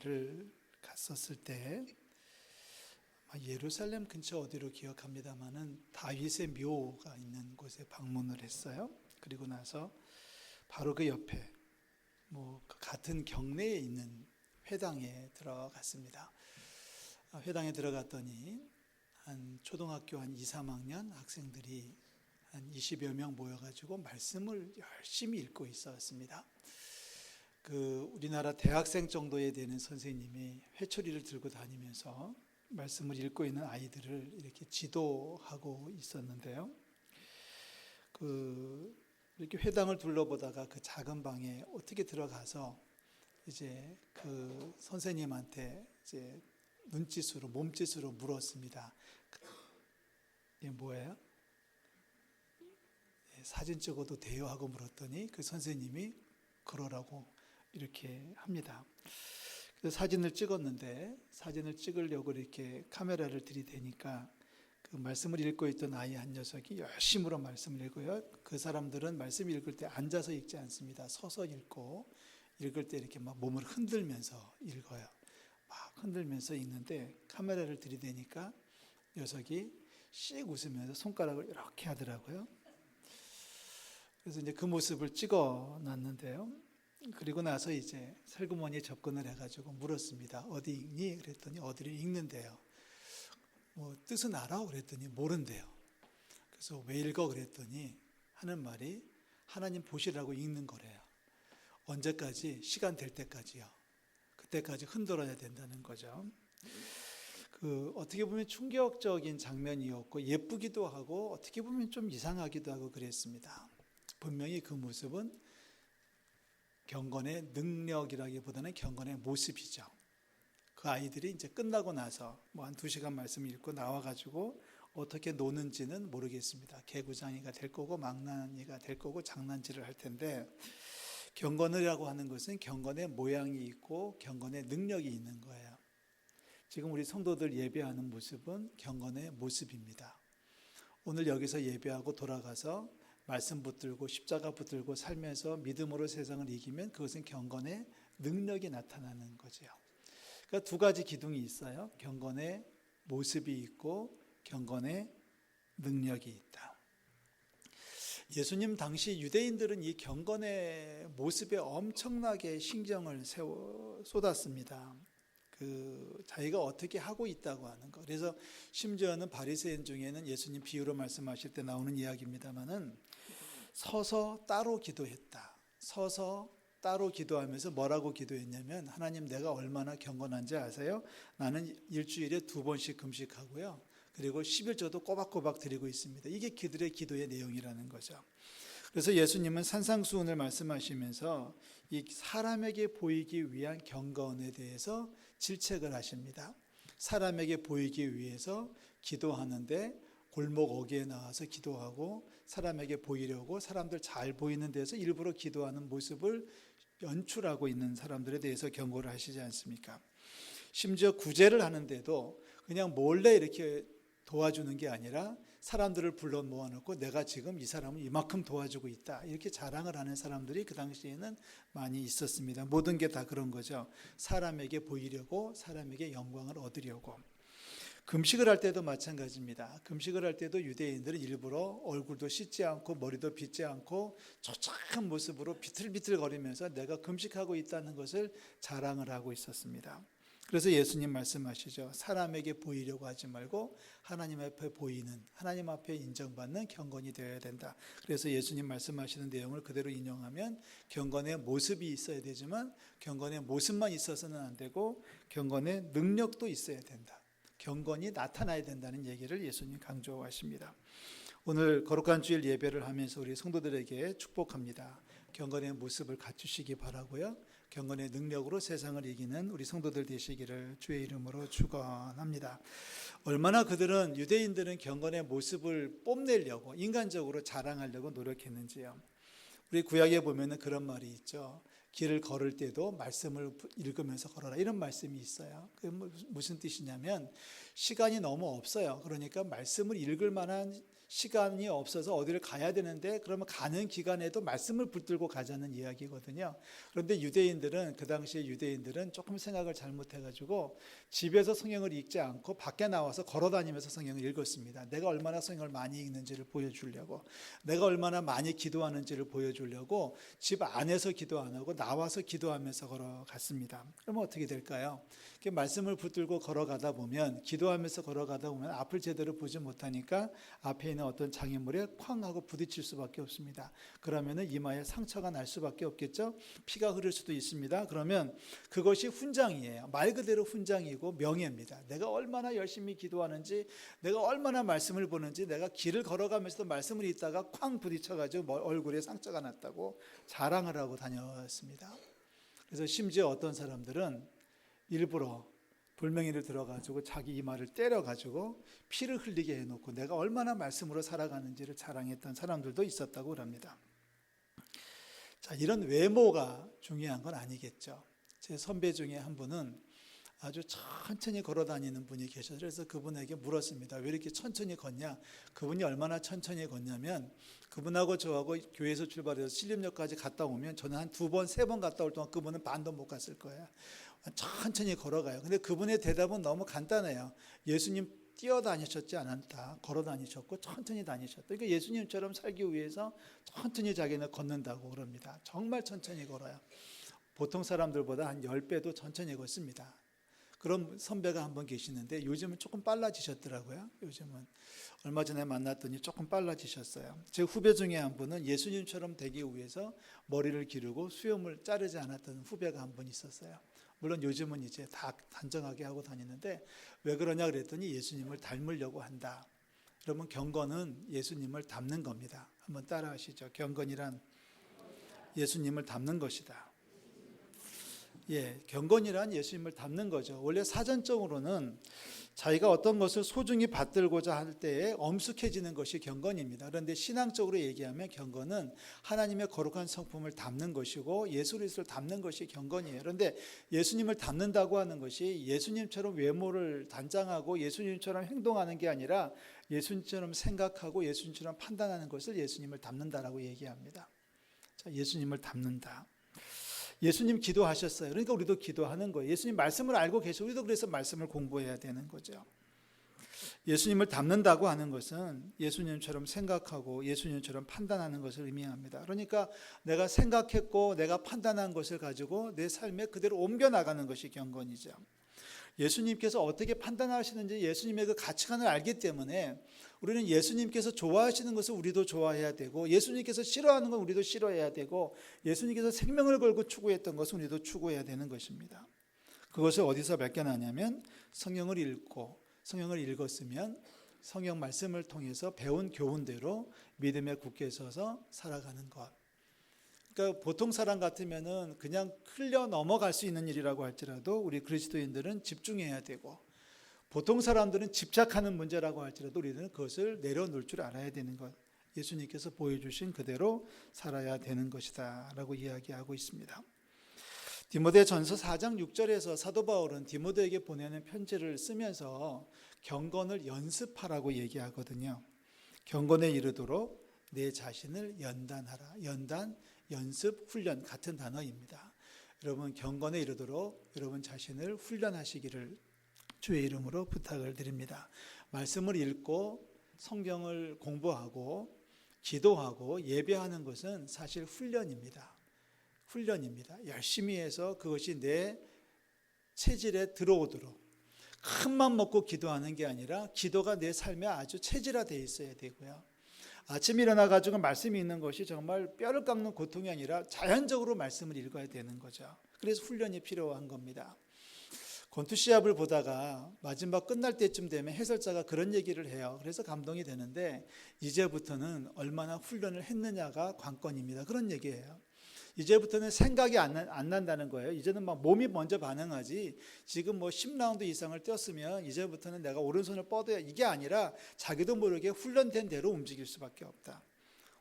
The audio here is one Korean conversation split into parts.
여행을 갔었을 때 예루살렘 근처 어디로 기억합니다마는 다윗의 묘가 있는 곳에 방문을 했어요. 그리고 나서 바로 그 옆에 같은 경내에 있는 회당에 들어갔습니다. 회당에 들어갔더니 한 초등학교 한 2, 3학년 학생들이 한 20여 명 모여가지고 말씀을 열심히 읽고 있었습니다. 우리나라 대학생 정도에 되는 선생님이 회초리를 들고 다니면서 말씀을 읽고 있는 아이들을 이렇게 지도하고 있었는데요. 이렇게 회당을 둘러보다가 그 작은 방에 어떻게 들어가서 이제 그 선생님한테 이제 눈짓으로 몸짓으로 물었습니다. 이게 뭐예요? 사진 찍어도 돼요? 하고 물었더니 그 선생님이 그러라고 이렇게 합니다. 그래서 사진을 찍었는데 사진을 찍으려고 이렇게 카메라를 들이대니까 그 말씀을 읽고 있던 아이 한 녀석이 열심으로 말씀을 읽어요. 그 사람들은 말씀 읽을 때 앉아서 읽지 않습니다. 서서 읽고 읽을 때 이렇게 막 몸을 흔들면서 읽어요. 막 흔들면서 읽는데 카메라를 들이대니까 녀석이 씩 웃으면서 손가락을 이렇게 하더라고요. 그래서 이제 그 모습을 찍어 놨는데요. 그리고 나서 이제 설교문에 접근을 해가지고 물었습니다. 어디 읽니? 그랬더니 어디를 읽는데요. 뜻은 알아? 그랬더니 모른대요. 그래서 왜 읽어? 그랬더니 하는 말이 하나님 보시라고 읽는 거래요. 언제까지? 시간 될 때까지요. 그때까지 흔들어야 된다는 거죠. 어떻게 보면 충격적인 장면이었고 예쁘기도 하고 어떻게 보면 좀 이상하기도 하고 그랬습니다. 분명히 그 모습은 경건의 능력이라기보다는 경건의 모습이죠. 그 아이들이 이제 끝나고 나서 한 2시간 말씀 읽고 나와가지고 어떻게 노는지는 모르겠습니다. 개구장이가 될 거고 망나니가 될 거고 장난질을 할 텐데 경건이라고 하는 것은 경건의 모양이 있고 경건의 능력이 있는 거예요. 지금 우리 성도들 예배하는 모습은 경건의 모습입니다. 오늘 여기서 예배하고 돌아가서 말씀 붙들고 십자가 붙들고 살면서 믿음으로 세상을 이기면 그것은 경건의 능력이 나타나는 거죠. 그러니까 2가지 기둥이 있어요. 경건의 모습이 있고 경건의 능력이 있다. 예수님 당시 유대인들은 이 경건의 모습에 엄청나게 신경을 쏟았습니다. 자기가 어떻게 하고 있다고 하는 거. 그래서 심지어는 바리새인 중에는 예수님 비유로 말씀하실 때 나오는 이야기입니다만은 서서 따로 기도했다. 서서 따로 기도하면서 뭐라고 기도했냐면 하나님 내가 얼마나 경건한지 아세요? 나는 일주일에 2번씩 금식하고요. 그리고 11조도 꼬박꼬박 드리고 있습니다. 이게 그들의 기도의 내용이라는 거죠. 그래서 예수님은 산상수훈을 말씀하시면서 이 사람에게 보이기 위한 경건에 대해서 질책을 하십니다. 사람에게 보이기 위해서 기도하는데 골목 어귀에 나와서 기도하고 사람에게 보이려고 사람들 잘 보이는 데서 일부러 기도하는 모습을 연출하고 있는 사람들에 대해서 경고를 하시지 않습니까? 심지어 구제를 하는데도 그냥 몰래 이렇게 도와주는 게 아니라 사람들을 불러 모아놓고 내가 지금 이 사람을 이만큼 도와주고 있다 이렇게 자랑을 하는 사람들이 그 당시에는 많이 있었습니다. 모든 게 다 그런 거죠. 사람에게 보이려고 사람에게 영광을 얻으려고. 금식을 할 때도 마찬가지입니다. 금식을 할 때도 유대인들은 일부러 얼굴도 씻지 않고 머리도 빗지 않고 초췌한 모습으로 비틀비틀거리면서 내가 금식하고 있다는 것을 자랑을 하고 있었습니다. 그래서 예수님 말씀하시죠. 사람에게 보이려고 하지 말고 하나님 앞에 보이는, 하나님 앞에 인정받는 경건이 되어야 된다. 그래서 예수님 말씀하시는 내용을 그대로 인용하면 경건의 모습이 있어야 되지만 경건의 모습만 있어서는 안 되고 경건의 능력도 있어야 된다. 경건이 나타나야 된다는 얘기를 예수님 강조하십니다. 오늘 거룩한 주일 예배를 하면서 우리 성도들에게 축복합니다. 경건의 모습을 갖추시기 바라고요. 경건의 능력으로 세상을 이기는 우리 성도들 되시기를 주의 이름으로 축원합니다. 얼마나 그들은 유대인들은 경건의 모습을 뽐내려고 인간적으로 자랑하려고 노력했는지요. 우리 구약에 보면은 그런 말이 있죠. 길을 걸을 때도 말씀을 읽으면서 걸어라. 이런 말씀이 있어요. 그게 무슨 뜻이냐면 시간이 너무 없어요. 그러니까 말씀을 읽을 만한 시간이 없어서 어디를 가야 되는데 그러면 가는 기간에도 말씀을 붙들고 가자는 이야기거든요. 그런데 유대인들은 그 당시에 유대인들은 조금 생각을 잘못해가지고 집에서 성경을 읽지 않고 밖에 나와서 걸어다니면서 성경을 읽었습니다. 내가 얼마나 성경을 많이 읽는지를 보여주려고, 내가 얼마나 많이 기도하는지를 보여주려고 집 안에서 기도 안 하고 나와서 기도하면서 걸어갔습니다. 그러면 어떻게 될까요? 말씀을 붙들고 걸어가다 보면, 기도하면서 걸어가다 보면 앞을 제대로 보지 못하니까 앞에 있는 어떤 장애물에 쾅 하고 부딪힐 수밖에 없습니다. 그러면 이마에 상처가 날 수밖에 없겠죠. 피가 흐를 수도 있습니다. 그러면 그것이 훈장이에요. 말 그대로 훈장이고 명예입니다. 내가 얼마나 열심히 기도하는지, 내가 얼마나 말씀을 보는지, 내가 길을 걸어가면서도 말씀을 읽다가 쾅 부딪혀가지고 얼굴에 상처가 났다고 자랑을 하고 다녔습니다. 그래서 심지어 어떤 사람들은 일부러 불명예를 들어가지고 자기 이마를 때려가지고 피를 흘리게 해놓고 내가 얼마나 말씀으로 살아가는지를 자랑했던 사람들도 있었다고 합니다. 자, 이런 외모가 중요한 건 아니겠죠. 제 선배 중에 한 분은 아주 천천히 걸어 다니는 분이 계셔서 그래서 그분에게 물었습니다. 왜 이렇게 천천히 걷냐? 그분이 얼마나 천천히 걷냐면 그분하고 저하고 교회에서 출발해서 신림역까지 갔다 오면 저는 한 2번, 3번 갔다 올 동안 그분은 반도 못 갔을 거예요. 천천히 걸어가요. 근데 그분의 대답은 너무 간단해요. 예수님 뛰어다니셨지 않았다. 걸어 다니셨고 천천히 다니셨다. 그러니까 예수님처럼 살기 위해서 천천히 자기는 걷는다고 그럽니다. 정말 천천히 걸어요. 보통 사람들보다 한 10배도 천천히 걷습니다. 그런 선배가 한 분 계시는데 요즘은 조금 빨라지셨더라고요. 요즘은 얼마 전에 만났더니 조금 빨라지셨어요. 제 후배 중에 한 분은 예수님처럼 되기 위해서 머리를 기르고 수염을 자르지 않았던 후배가 한 분 있었어요. 물론 요즘은 이제 다 단정하게 하고 다니는데 왜 그러냐 그랬더니 예수님을 닮으려고 한다. 그러면 경건은 예수님을 닮는 겁니다. 한번 따라하시죠. 경건이란 예수님을 닮는 것이다. 예, 경건이란 예수님을 닮는 거죠. 원래 사전적으로는 자기가 어떤 것을 소중히 받들고자 할 때에 엄숙해지는 것이 경건입니다. 그런데 신앙적으로 얘기하면 경건은 하나님의 거룩한 성품을 담는 것이고 예수 그리스도를 담는 것이 경건이에요. 그런데 예수님을 담는다고 하는 것이 예수님처럼 외모를 단장하고 예수님처럼 행동하는 게 아니라 예수님처럼 생각하고 예수님처럼 판단하는 것을 예수님을 담는다라고 얘기합니다. 자, 예수님을 담는다. 예수님 기도하셨어요. 그러니까 우리도 기도하는 거예요. 예수님 말씀을 알고 계셔. 우리도 그래서 말씀을 공부해야 되는 거죠. 예수님을 닮는다고 하는 것은 예수님처럼 생각하고 예수님처럼 판단하는 것을 의미합니다. 그러니까 내가 생각했고 내가 판단한 것을 가지고 내 삶에 그대로 옮겨나가는 것이 경건이죠. 예수님께서 어떻게 판단하시는지 예수님의 그 가치관을 알기 때문에 우리는 예수님께서 좋아하시는 것을 우리도 좋아해야 되고 예수님께서 싫어하는 건 우리도 싫어해야 되고 예수님께서 생명을 걸고 추구했던 것을 우리도 추구해야 되는 것입니다. 그것을 어디서 발견하냐면 성경을 읽고 성경을 읽었으면 성경 말씀을 통해서 배운 교훈대로 믿음에 굳게 서서 살아가는 것. 그러니까 보통 사람 같으면은 그냥 흘려 넘어갈 수 있는 일이라고 할지라도 우리 그리스도인들은 집중해야 되고 보통 사람들은 집착하는 문제라고 할지라도 우리는 그것을 내려놓을 줄 알아야 되는 것. 예수님께서 보여주신 그대로 살아야 되는 것이다 라고 이야기하고 있습니다. 디모데전서 4장 6절에서 사도 바울은 디모데에게 보내는 편지를 쓰면서 경건을 연습하라고 얘기하거든요. 경건에 이르도록 내 자신을 연단하라. 연단, 연습, 훈련 같은 단어입니다. 여러분 경건에 이르도록 여러분 자신을 훈련하시기를 주의 이름으로 부탁을 드립니다. 말씀을 읽고 성경을 공부하고 기도하고 예배하는 것은 사실 훈련입니다. 훈련입니다. 열심히 해서 그것이 내 체질에 들어오도록 큰맘 먹고 기도하는 게 아니라 기도가 내 삶에 아주 체질화되어 있어야 되고요. 아침에 일어나가지고 말씀이 있는 것이 정말 뼈를 깎는 고통이 아니라 자연적으로 말씀을 읽어야 되는 거죠. 그래서 훈련이 필요한 겁니다. 권투시합을 보다가 마지막 끝날 때쯤 되면 해설자가 그런 얘기를 해요. 그래서 감동이 되는데 이제부터는 얼마나 훈련을 했느냐가 관건입니다. 그런 얘기예요. 이제부터는 생각이 안 난다는 거예요. 이제는 막 몸이 먼저 반응하지 지금 뭐 10라운드 이상을 뛰었으면 이제부터는 내가 오른손을 뻗어야 이게 아니라 자기도 모르게 훈련된 대로 움직일 수밖에 없다.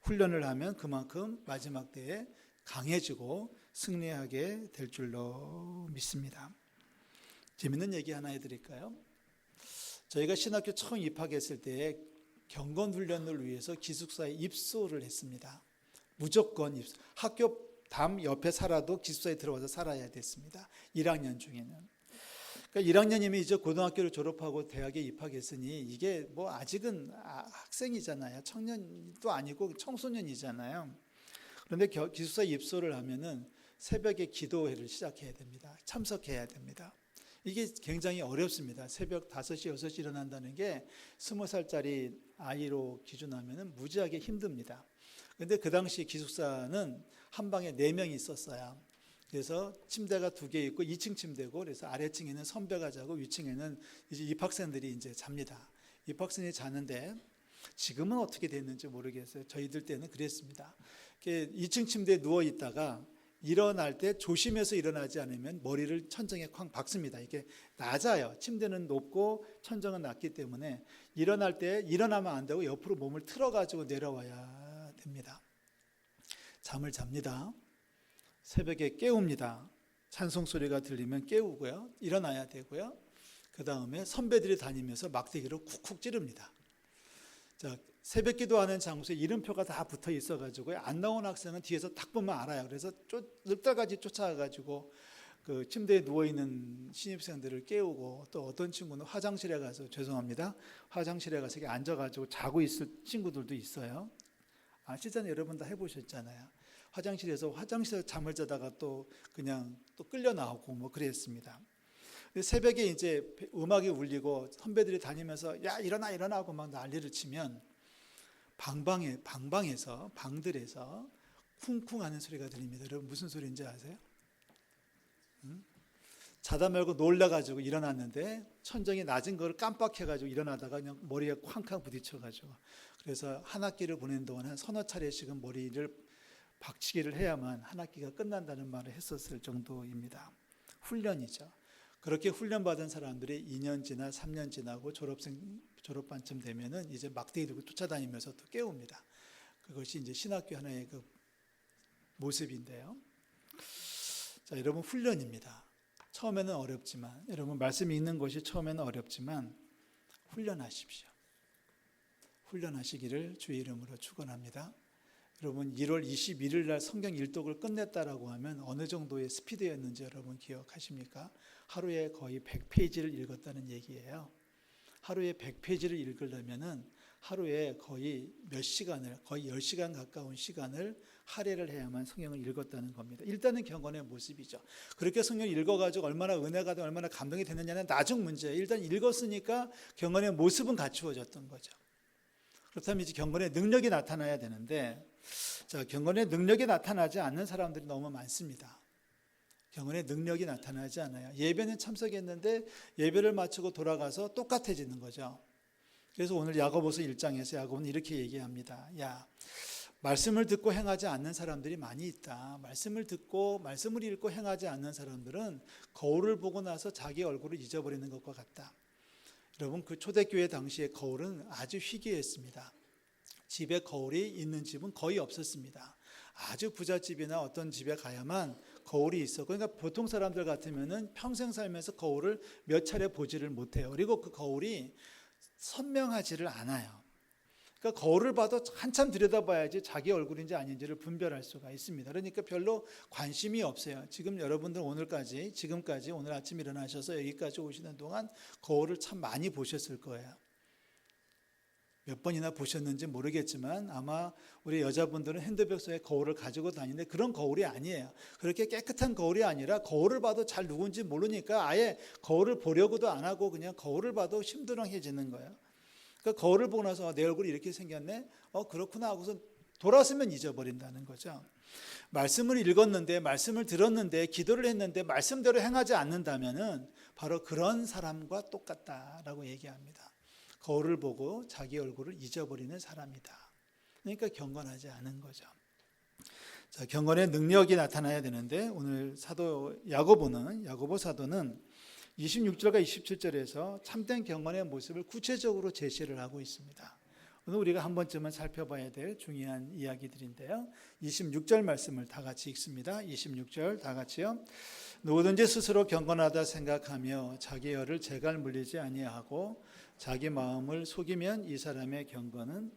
훈련을 하면 그만큼 마지막 때에 강해지고 승리하게 될 줄로 믿습니다. 재밌는 얘기 하나 해드릴까요? 저희가 신학교 처음 입학했을 때 경건 훈련을 위해서 기숙사에 입소를 했습니다. 무조건 입소. 학교 담 옆에 살아도 기숙사에 들어와서 살아야 됐습니다. 1학년 중에는. 그러니까 1학년이면 이제 고등학교를 졸업하고 대학에 입학했으니 이게 뭐 아직은 학생이잖아요. 청년도 아니고 청소년이잖아요. 그런데 기숙사 입소를 하면은 새벽에 기도회를 시작해야 됩니다. 참석해야 됩니다. 이게 굉장히 어렵습니다. 새벽 5시, 6시 일어난다는 게 20살짜리 아이로 기준하면 무지하게 힘듭니다. 그런데 그 당시 기숙사는 한 방에 4명이 있었어요. 그래서 침대가 2개 있고 2층 침대고, 그래서 아래층에는 선배가 자고 위층에는 이제 입학생들이 이제 잡니다. 입학생이 자는데 지금은 어떻게 됐는지 모르겠어요. 저희들 때는 그랬습니다. 2층 침대에 누워 있다가 일어날 때 조심해서 일어나지 않으면 머리를 천정에 쾅 박습니다. 이게 낮아요. 침대는 높고 천정은 낮기 때문에 일어날 때 일어나면 안 되고 옆으로 몸을 틀어가지고 내려와야 됩니다. 잠을 잡니다. 새벽에 깨웁니다. 찬송 소리가 들리면 깨우고요. 일어나야 되고요. 그 다음에 선배들이 다니면서 막대기로 쿡쿡 찌릅니다. 자, 새벽 기도하는 장소에 이름표가 다 붙어 있어가지고 안 나온 학생은 뒤에서 딱 보면 알아요. 그래서 늑다까지 쫓아가가지고 그 침대에 누워있는 신입생들을 깨우고, 또 어떤 친구는 화장실에 가서, 죄송합니다, 화장실에 가서 이렇게 앉아가지고 자고 있을 친구들도 있어요. 아시잖아요. 여러분 다 해보셨잖아요. 화장실에서 잠을 자다가 또 그냥 또 끌려 나오고 뭐 그랬습니다. 새벽에 이제 음악이 울리고 선배들이 다니면서 야 일어나 하고 막 난리를 치면 방들에서 쿵쿵 하는 소리가 들립니다. 여러분 무슨 소리인지 아세요? 자다 말고 놀라가지고 일어났는데 천정이 낮은 걸 깜빡해가지고 일어나다가 그냥 머리에 쾅쾅 부딪혀가지고, 그래서 한 학기를 보낸 동안 한 서너 차례씩은 머리를 박치기를 해야만 한 학기가 끝난다는 말을 했었을 정도입니다. 훈련이죠. 그렇게 훈련받은 사람들이 2년 지나 3년 지나고 졸업반쯤 되면은 이제 막대기 들고 쫓아다니면서 또 깨웁니다. 그것이 이제 신학교 하나의 그 모습인데요. 자, 여러분 훈련입니다. 처음에는 어렵지만, 여러분 말씀이 있는 것이 처음에는 어렵지만 훈련하십시오. 훈련하시기를 주의 이름으로 축원합니다. 여러분 1월 21일 날 성경 일독을 끝냈다라고 하면 어느 정도의 스피드였는지 여러분 기억하십니까? 하루에 거의 100페이지를 읽었다는 얘기예요. 하루에 100페이지를 읽으려면은 하루에 거의 몇 시간을, 거의 10시간 가까운 시간을 할애를 해야만 성경을 읽었다는 겁니다. 일단은 경건의 모습이죠. 그렇게 성경을 읽어가지고 얼마나 은혜가 되고 얼마나 감동이 되느냐는 나중 문제예요. 일단 읽었으니까 경건의 모습은 갖추어졌던 거죠. 그렇다면 이제 경건의 능력이 나타나야 되는데, 자, 경건의 능력이 나타나지 않는 사람들이 너무 많습니다. 경건의 능력이 나타나지 않아요. 예배는 참석했는데 예배를 마치고 돌아가서 똑같아지는 거죠. 그래서 오늘 야고보서 1장에서 야고보는 이렇게 얘기합니다. 야, 말씀을 듣고 행하지 않는 사람들이 많이 있다. 말씀을 듣고 말씀을 읽고 행하지 않는 사람들은 거울을 보고 나서 자기 얼굴을 잊어버리는 것과 같다. 여러분 그 초대교회 당시에 거울은 아주 희귀했습니다. 집에 거울이 있는 집은 거의 없었습니다. 아주 부잣집이나 어떤 집에 가야만 거울이 있었고, 그러니까 보통 사람들 같으면은 평생 살면서 거울을 몇 차례 보지를 못해요. 그리고 그 거울이 선명하지를 않아요. 그러니까 거울을 봐도 한참 들여다봐야지 자기 얼굴인지 아닌지를 분별할 수가 있습니다. 그러니까 별로 관심이 없어요. 지금 여러분들 지금까지 오늘 아침 일어나셔서 여기까지 오시는 동안 거울을 참 많이 보셨을 거예요. 몇 번이나 보셨는지 모르겠지만 아마 우리 여자분들은 핸드백 속에 거울을 가지고 다니는데 그런 거울이 아니에요. 그렇게 깨끗한 거울이 아니라 거울을 봐도 잘 누군지 모르니까 아예 거울을 보려고도 안 하고 그냥 거울을 봐도 심드렁해지는 거예요. 그러니까 거울을 보고 나서 내 얼굴이 이렇게 생겼네? 그렇구나 하고서 돌아서면 잊어버린다는 거죠. 말씀을 읽었는데, 말씀을 들었는데, 기도를 했는데 말씀대로 행하지 않는다면은 바로 그런 사람과 똑같다라고 얘기합니다. 거울을 보고 자기 얼굴을 잊어버리는 사람이다. 그러니까 경건하지 않은 거죠. 자, 경건의 능력이 나타나야 되는데 오늘 야고보 사도는 26절과 27절에서 참된 경건의 모습을 구체적으로 제시를 하고 있습니다. 오늘 우리가 한 번쯤은 살펴봐야 될 중요한 이야기들인데요. 26절 말씀을 다 같이 읽습니다. 26절 다 같이요. 누구든지 스스로 경건하다 생각하며 자기 혀를 재갈 물리지 아니하고 자기 마음을 속이면 이 사람의 경건은,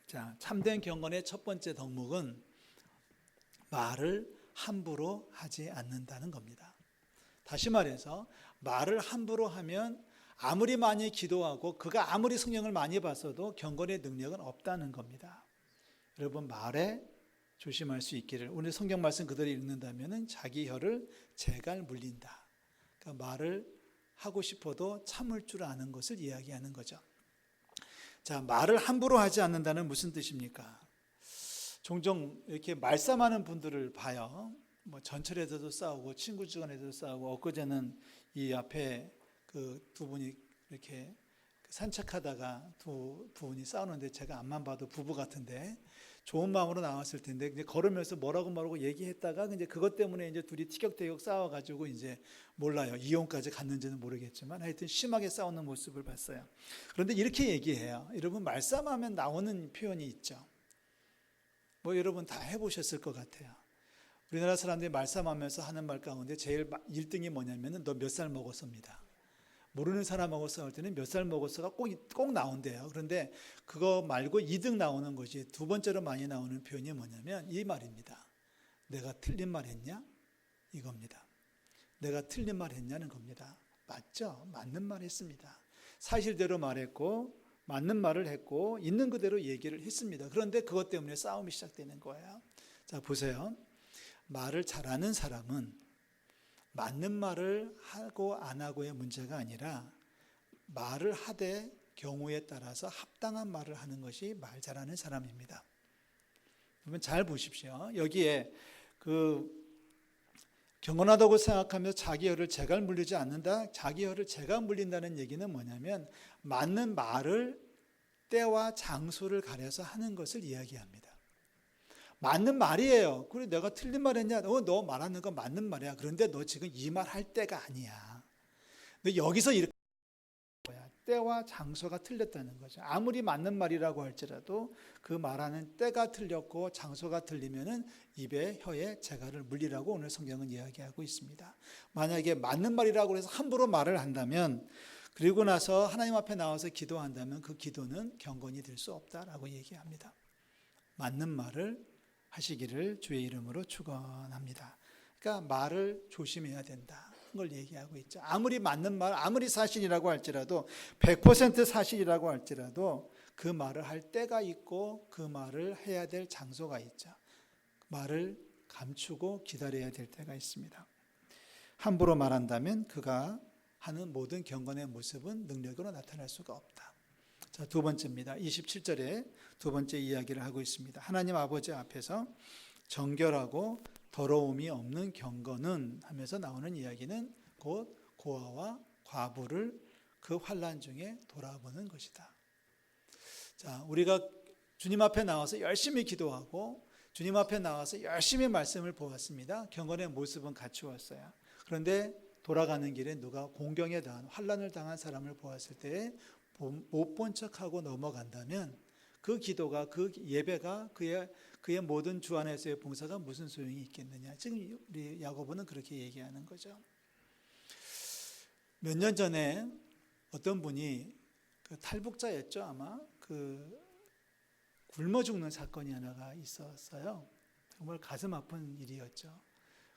자, 참된 경건의 첫 번째 덕목은 말을 함부로 하지 않는다는 겁니다. 다시 말해서 말을 함부로 하면 아무리 많이 기도하고 그가 아무리 성경을 많이 봤어도 경건의 능력은 없다는 겁니다. 여러분, 말에 조심할 수 있기를. 오늘 성경 말씀 그대로 읽는다면 자기 혀를 재갈 물린다. 그러니까 말을 하고 싶어도 참을 줄 아는 것을 이야기하는 거죠. 자, 말을 함부로 하지 않는다는 무슨 뜻입니까? 종종 이렇게 말싸움하는 분들을 봐요. 뭐 전철에서도 싸우고 친구 주간에도 싸우고, 엊그제는 이 앞에 그 두 분이 이렇게 산책하다가 두 분이 싸우는데 제가 앞만 봐도 부부 같은데 좋은 마음으로 나왔을 텐데 이제 걸으면서 뭐라고 얘기했다가 이제 그것 때문에 이제 둘이 티격태격 싸워가지고 이제 몰라요. 이혼까지 갔는지는 모르겠지만 하여튼 심하게 싸우는 모습을 봤어요. 그런데 이렇게 얘기해요. 여러분, 말싸움하면 나오는 표현이 있죠. 뭐 여러분 다 해보셨을 것 같아요. 우리나라 사람들이 말싸움하면서 하는 말 가운데 제일 1등이 뭐냐면은 너 몇 살 먹었습니다. 모르는 사람하고 싸울 때는 몇 살 먹었어가 꼭 나온대요. 그런데 그거 말고 2등 나오는 것이, 두 번째로 많이 나오는 표현이 뭐냐면 이 말입니다. 내가 틀린 말 했냐? 이겁니다. 내가 틀린 말 했냐는 겁니다. 맞죠? 맞는 말 했습니다. 사실대로 말했고 맞는 말을 했고 있는 그대로 얘기를 했습니다. 그런데 그것 때문에 싸움이 시작되는 거예요. 자, 보세요. 말을 잘하는 사람은 맞는 말을 하고 안 하고의 문제가 아니라 말을 하되 경우에 따라서 합당한 말을 하는 것이 말 잘하는 사람입니다. 여러분 잘 보십시오. 여기에 그 경건하다고 생각하며 자기 혀를 재갈 물리지 않는다. 자기 혀를 재갈 물린다는 얘기는 뭐냐면 맞는 말을 때와 장소를 가려서 하는 것을 이야기합니다. 맞는 말이에요. 그래, 내가 틀린 말 했냐? 너 말하는 건 맞는 말이야. 그런데 너 지금 이 말 할 때가 아니야. 너 여기서 이렇게 거야. 때와 장소가 틀렸다는 거죠. 아무리 맞는 말이라고 할지라도 그 말하는 때가 틀렸고 장소가 틀리면은 입에 혀에 재갈을 물리라고 오늘 성경은 이야기하고 있습니다. 만약에 맞는 말이라고 해서 함부로 말을 한다면, 그리고 나서 하나님 앞에 나와서 기도한다면 그 기도는 경건이 될 수 없다라고 얘기합니다. 맞는 말을 하시기를 주의 이름으로 축원합니다. 그러니까 말을 조심해야 된다. 걸 얘기하고 있죠. 아무리 맞는 말, 아무리 사실이라고 할지라도 100% 사실이라고 할지라도 그 말을 할 때가 있고 그 말을 해야 될 장소가 있죠. 말을 감추고 기다려야 될 때가 있습니다. 함부로 말한다면 그가 하는 모든 경건의 모습은 능력으로 나타날 수가 없다. 자, 두 번째입니다. 27절에 두 번째 이야기를 하고 있습니다. 하나님 아버지 앞에서 정결하고 더러움이 없는 경건은 하면서 나오는 이야기는 곧 고아와 과부를 그 환난 중에 돌아보는 것이다. 자, 우리가 주님 앞에 나와서 열심히 기도하고 주님 앞에 나와서 열심히 말씀을 보았습니다. 경건의 모습은 갖추었어요. 그런데 돌아가는 길에 누가 공경에 당한 환난을 당한 사람을 보았을 때 못 본 척하고 넘어간다면 그 기도가, 그 예배가, 그의 모든 주 안에서의 봉사가 무슨 소용이 있겠느냐. 지금 우리 야고보는 그렇게 얘기하는 거죠. 몇 년 전에 어떤 분이 그 탈북자였죠. 아마 그 굶어 죽는 사건이 하나가 있었어요. 정말 가슴 아픈 일이었죠.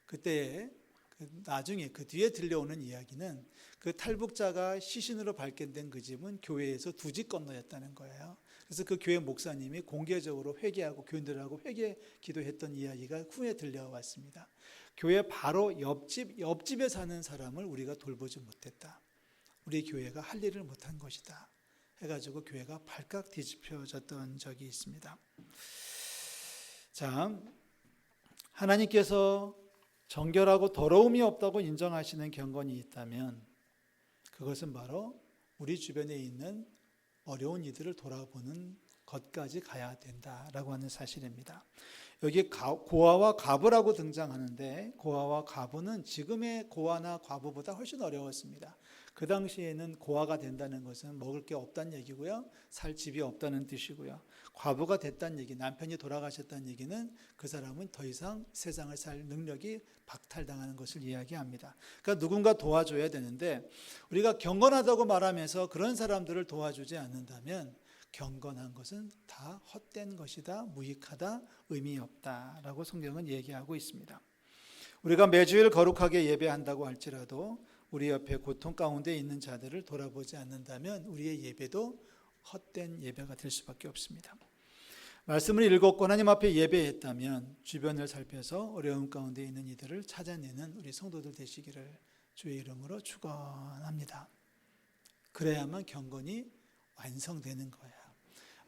그때 나중에 그 뒤에 들려오는 이야기는 그 탈북자가 시신으로 발견된 그 집은 교회에서 두 집 건너였다는 거예요. 그래서 그 교회 목사님이 공개적으로 회개하고 교인들하고 회개 기도했던 이야기가 후에 들려왔습니다. 교회 바로 옆집에 사는 사람을 우리가 돌보지 못했다. 우리 교회가 할 일을 못한 것이다. 해가지고 교회가 발칵 뒤집혀졌던 적이 있습니다. 자, 하나님께서 정결하고 더러움이 없다고 인정하시는 경건이 있다면 그것은 바로 우리 주변에 있는 어려운 이들을 돌아보는 것까지 가야 된다라고 하는 사실입니다. 여기 고아와 과부라고 등장하는데 고아와 과부는 지금의 고아나 과부보다 훨씬 어려웠습니다. 그 당시에는 고아가 된다는 것은 먹을 게 없다는 얘기고요. 살 집이 없다는 뜻이고요. 과부가 됐다는 얘기, 남편이 돌아가셨다는 얘기는 그 사람은 더 이상 세상을 살 능력이 박탈당하는 것을 이야기합니다. 그러니까 누군가 도와줘야 되는데 우리가 경건하다고 말하면서 그런 사람들을 도와주지 않는다면 경건한 것은 다 헛된 것이다, 무익하다, 의미 없다라고 성경은 얘기하고 있습니다. 우리가 매주일 거룩하게 예배한다고 할지라도 우리 옆에 고통 가운데 있는 자들을 돌아보지 않는다면 우리의 예배도 헛된 예배가 될 수밖에 없습니다. 말씀을 읽었고 하나님 앞에 예배했다면 주변을 살펴서 어려움 가운데 있는 이들을 찾아내는 우리 성도들 되시기를 주의 이름으로 축원합니다. 그래야만 경건이 완성되는 거예요.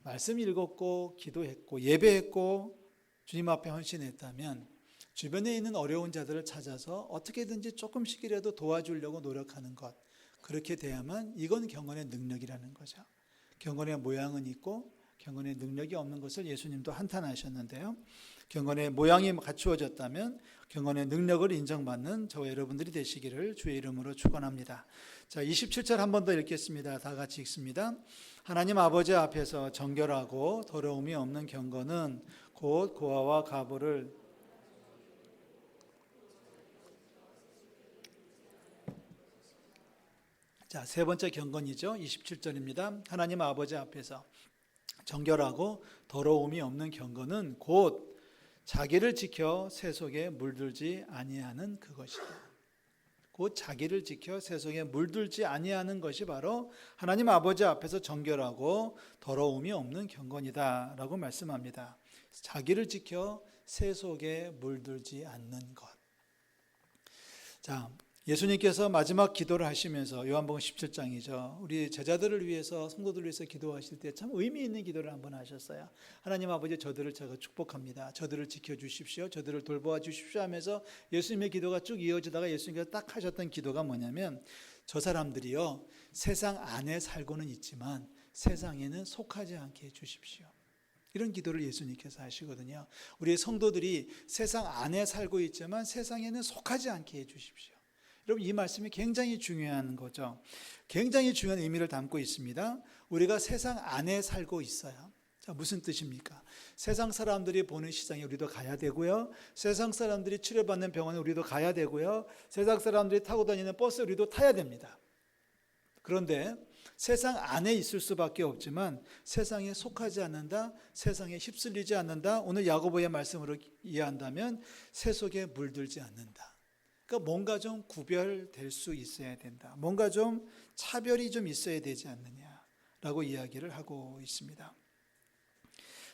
말씀 읽었고 기도했고 예배했고 주님 앞에 헌신했다면 주변에 있는 어려운 자들을 찾아서 어떻게든지 조금씩이라도 도와주려고 노력하는 것, 그렇게 돼야만 이건 경건의 능력이라는 거죠. 경건의 모양은 있고 경건의 능력이 없는 것을 예수님도 한탄하셨는데요. 경건의 모양이 갖추어졌다면 경건의 능력을 인정받는 저와 여러분들이 되시기를 주의 이름으로 축원합니다. 자, 27절 한 번 더 읽겠습니다. 다 같이 읽습니다. 하나님 아버지 앞에서 정결하고 더러움이 없는 경건은 곧 고아와 과부를 자, 세 번째 경건이죠. 27절입니다. 하나님 아버지 앞에서 정결하고 더러움이 없는 경건은 곧 자기를 지켜 세속에 물들지 아니하는 그것이다. 곧 자기를 지켜 세속에 물들지 아니하는 것이 바로 하나님 아버지 앞에서 정결하고 더러움이 없는 경건이다 라고 말씀합니다. 자기를 지켜 세속에 물들지 않는 것. 자, 예수님께서 마지막 기도를 하시면서 요한복음 17장이죠. 우리 제자들을 위해서 성도들을 위해서 기도하실 때 참 의미 있는 기도를 한번 하셨어요. 하나님 아버지, 저들을 제가 축복합니다. 저들을 지켜주십시오. 저들을 돌보아 주십시오 하면서 예수님의 기도가 쭉 이어지다가 예수님께서 딱 하셨던 기도가 뭐냐면 저 사람들이요 세상 안에 살고는 있지만 세상에는 속하지 않게 해주십시오. 이런 기도를 예수님께서 하시거든요. 우리 성도들이 세상 안에 살고 있지만 세상에는 속하지 않게 해주십시오. 여러분, 이 말씀이 굉장히 중요한 거죠. 굉장히 중요한 의미를 담고 있습니다. 우리가 세상 안에 살고 있어요. 자, 무슨 뜻입니까? 세상 사람들이 보는 시장에 우리도 가야 되고요. 세상 사람들이 치료받는 병원에 우리도 가야 되고요. 세상 사람들이 타고 다니는 버스에 우리도 타야 됩니다. 그런데 세상 안에 있을 수밖에 없지만 세상에 속하지 않는다, 세상에 휩쓸리지 않는다. 오늘 야고보의 말씀으로 이해한다면 세속에 물들지 않는다. 그러니까 뭔가 좀 구별될 수 있어야 된다. 뭔가 좀 차별이 좀 있어야 되지 않느냐라고 이야기를 하고 있습니다.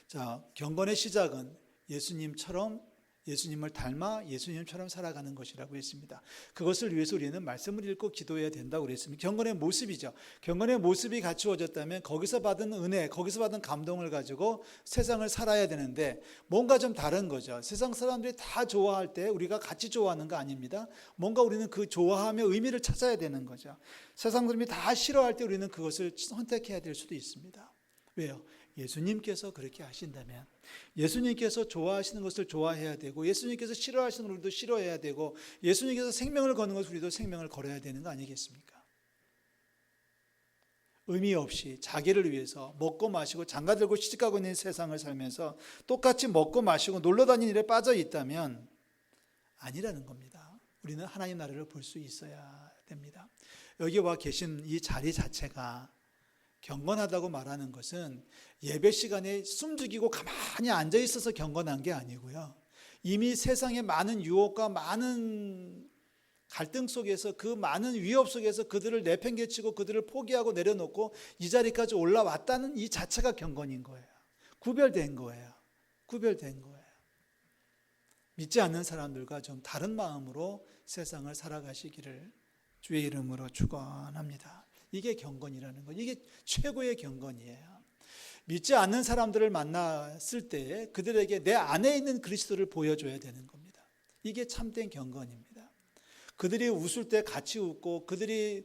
자, 경건의 시작은 예수님을 닮아 예수님처럼 살아가는 것이라고 했습니다. 그것을 위해서 우리는 말씀을 읽고 기도해야 된다고 그랬습니다. 경건의 모습이죠. 경건의 모습이 갖추어졌다면 거기서 받은 은혜, 거기서 받은 감동을 가지고 세상을 살아야 되는데 뭔가 좀 다른 거죠. 세상 사람들이 다 좋아할 때 우리가 같이 좋아하는 거 아닙니다. 뭔가 우리는 그 좋아하며 의미를 찾아야 되는 거죠. 세상 사람이 다 싫어할 때 우리는 그것을 선택해야 될 수도 있습니다. 왜요? 예수님께서 그렇게 하신다면, 예수님께서 좋아하시는 것을 좋아해야 되고, 예수님께서 싫어하시는 것을 우리도 싫어해야 되고, 예수님께서 생명을 거는 것을 우리도 생명을 걸어야 되는 거 아니겠습니까? 의미 없이 자기를 위해서 먹고 마시고 장가들고 시집가고 있는 세상을 살면서 똑같이 먹고 마시고 놀러 다니는 일에 빠져 있다면 아니라는 겁니다. 우리는 하나님 나라를 볼 수 있어야 됩니다. 여기 와 계신 이 자리 자체가 경건하다고 말하는 것은 예배 시간에 숨죽이고 가만히 앉아 있어서 경건한 게 아니고요. 이미 세상의 많은 유혹과 많은 갈등 속에서, 그 많은 위협 속에서 그들을 내팽개치고 그들을 포기하고 내려놓고 이 자리까지 올라왔다는 이 자체가 경건인 거예요. 구별된 거예요. 구별된 거예요. 믿지 않는 사람들과 좀 다른 마음으로 세상을 살아가시기를 주의 이름으로 축원합니다. 이게 경건이라는 거, 이게 최고의 경건이에요. 믿지 않는 사람들을 만났을 때 그들에게 내 안에 있는 그리스도를 보여줘야 되는 겁니다. 이게 참된 경건입니다. 그들이 웃을 때 같이 웃고, 그들이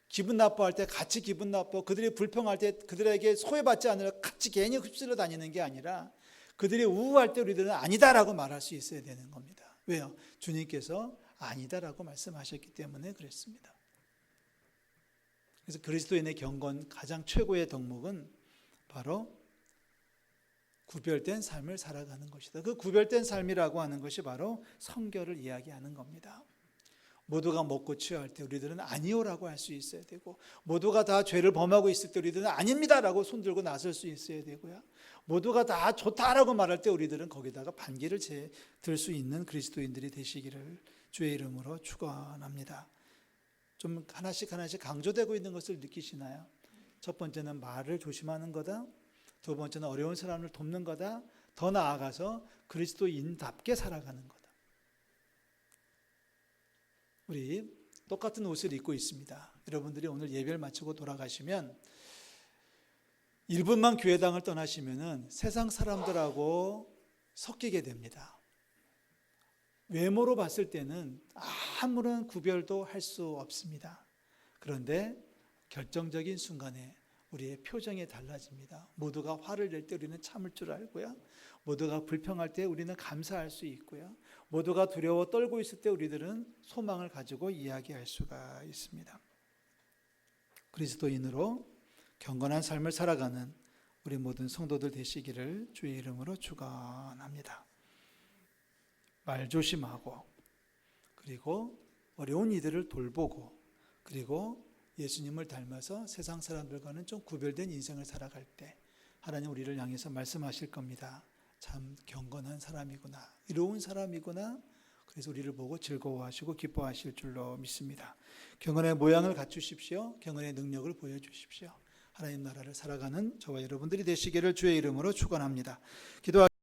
기분 나빠할 때 같이 기분 나빠, 그들이 불평할 때 그들에게 소외받지 않으려 같이 괜히 휩쓸려 다니는 게 아니라 그들이 우울할 때 우리들은 아니다라고 말할 수 있어야 되는 겁니다. 왜요? 주님께서 아니다라고 말씀하셨기 때문에 그랬습니다. 그래서 그리스도인의 경건 가장 최고의 덕목은 바로 구별된 삶을 살아가는 것이다. 그 구별된 삶이라고 하는 것이 바로 성결을 이야기하는 겁니다. 모두가 먹고 취할 때 우리들은 아니오라고 할 수 있어야 되고, 모두가 다 죄를 범하고 있을 때 우리들은 아닙니다라고 손들고 나설 수 있어야 되고요. 모두가 다 좋다라고 말할 때 우리들은 거기다가 반기를 들 수 있는 그리스도인들이 되시기를 주의 이름으로 축원합니다. 좀 하나씩 강조되고 있는 것을 느끼시나요? 첫 번째는 말을 조심하는 거다. 두 번째는 어려운 사람을 돕는 거다. 더 나아가서 그리스도인답게 살아가는 거다. 우리 똑같은 옷을 입고 있습니다. 여러분들이 오늘 예배를 마치고 돌아가시면 1분만 교회당을 떠나시면은 세상 사람들하고 섞이게 됩니다. 외모로 봤을 때는 아무런 구별도 할 수 없습니다. 그런데 결정적인 순간에 우리의 표정이 달라집니다. 모두가 화를 낼 때 우리는 참을 줄 알고요. 모두가 불평할 때 우리는 감사할 수 있고요. 모두가 두려워 떨고 있을 때 우리들은 소망을 가지고 이야기할 수가 있습니다. 그리스도인으로 경건한 삶을 살아가는 우리 모든 성도들 되시기를 주의 이름으로 축원합니다. 말 조심하고, 그리고 어려운 이들을 돌보고, 그리고 예수님을 닮아서 세상 사람들과는 좀 구별된 인생을 살아갈 때 하나님 우리를 향해서 말씀하실 겁니다. 참 경건한 사람이구나, 의로운 사람이구나. 그래서 우리를 보고 즐거워하시고 기뻐하실 줄로 믿습니다. 경건의 모양을 갖추십시오. 경건의 능력을 보여주십시오. 하나님 나라를 살아가는 저와 여러분들이 되시기를 주의 이름으로 축원합니다. 기도하